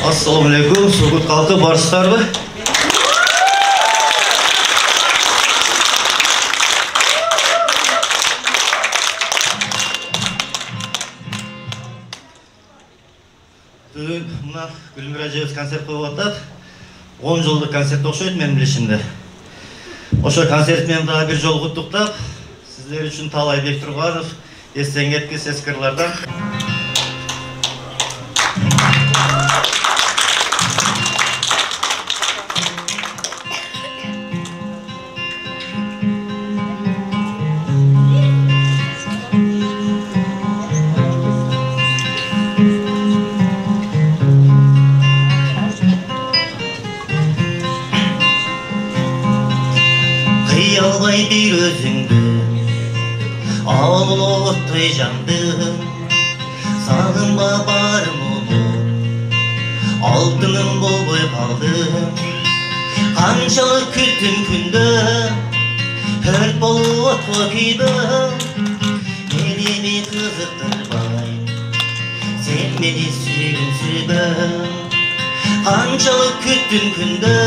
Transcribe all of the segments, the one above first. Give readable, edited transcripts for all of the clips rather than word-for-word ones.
Assalamualaikum, Surgut halkı barışlardı. Бүгін мына Гүлмира Әжебіз концерт қойып атады. 10 жылдық концерт оқшайды менің білешімде. Ошо концертмен да бір жол құттықтап, сіздер үшін Талай Бектұрғанов, естен кеткес ескерлерден. Албай бір өзіңді, ауыл оттай жандың, сағынба барым ұлы, алтыным болбой қалдым. Қаншалық күттім күнді, өрт болып күйдім, мені қызықтырбай, сен мені сүйгінсізбін. Қаншалық күттім күнді,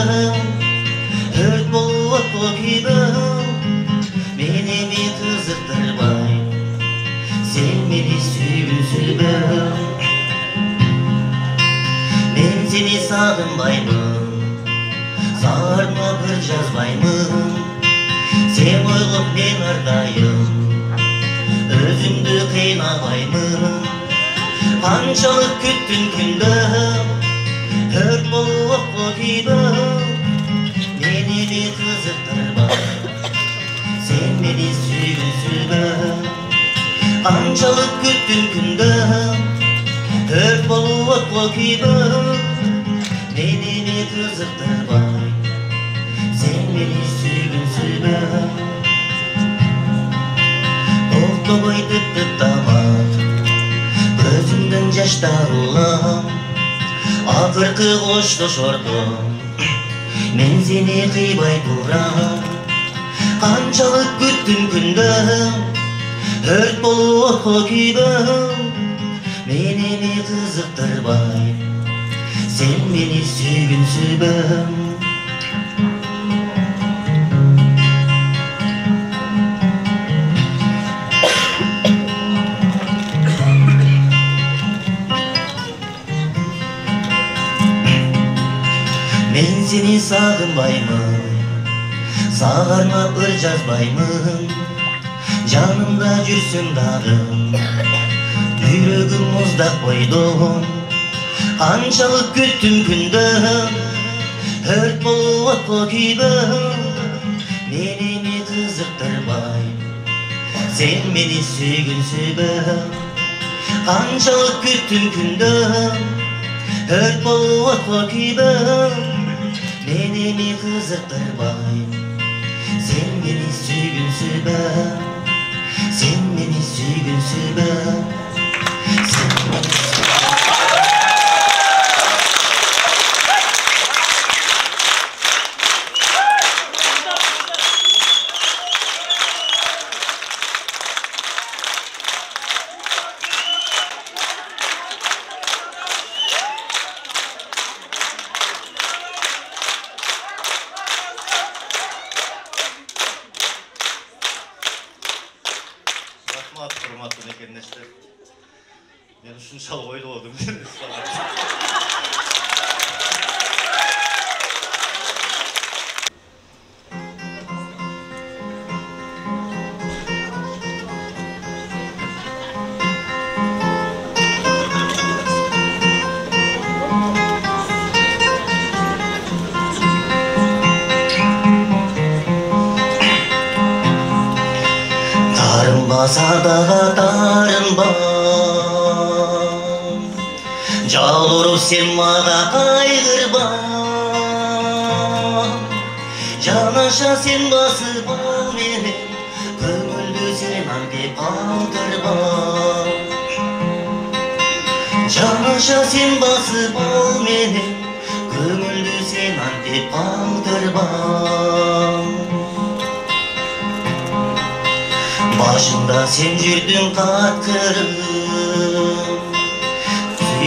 өрт болып күйдім, мені қызықтырбай, сен мені сүйгінсізбін. Мен сені сағынбаймын, сағарма бір жазбаймын, сен ойлап мен ардайым, өзімді қинамаймын. Қаншалық күттім күнді, өрт болып күйдім, мені қызықтырбай, сен мені сүйгінсізбін. Қаншалық күттім күнді, өрт болып күйдім, мені қызықтырбай, сен мені сүйгінсізбін. Тоқтамай тіпті тамақ, көзімдің жаштарылам, ақырқы қоштасардым, мен сені қимай тұрам. Қаншалық күттім күнді, өрт болып күйдім, мені қызықтырбай, сен мені сүйгінсізбін. Мен сені сағынбаймын, сағарма бір жазбаймын, жанымда жүрсің дағы, жүрегім мұздақ қойдым. Қаншалық күттім күнді, өрт болып күйдім, мені қызықтырбай, сен мені сүйгінсізбін. Қаншалық күттім күнді, өрт болып күйдім, мені қызықтырбай, сен мені сүйгінсізбін. Сен мені сүйгінсізбін. Құрматты мекендестер, мен ушунчалык ойлободум. Садаға тарынба, жал ұрып сен маға қайғырба, жанаша сен басып ал менен, көңілді сен аңдеп қалдырба. Жанаша сен басып ал менен, көңілді сен аңдеп қалдырба. Başımda sen жүрдің қатқырым,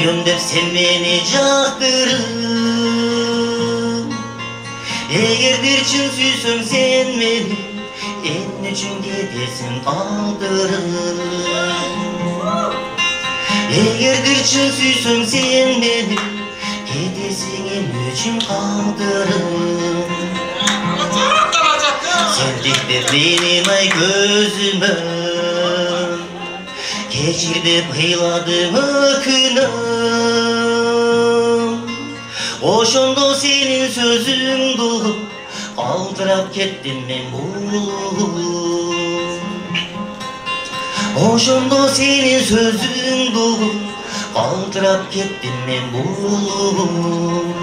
коем деп сен мени жактырып, эгерде чын сүйсөң сен мени, эмне үчүн кетесиң калтырып? Эгерде чын сүйсөң сен мени, кетесиң эмне үчүн калтырып? Сен тиктеп менин ай көзүмөн, кечир деп ыйладым өкүнөм. Ошондо сенин сөзүңдү угуп, калтырап кеттим мен булуп. Ошондо сенин сөзүңдү угуп, калтырап кеттим мен булуп.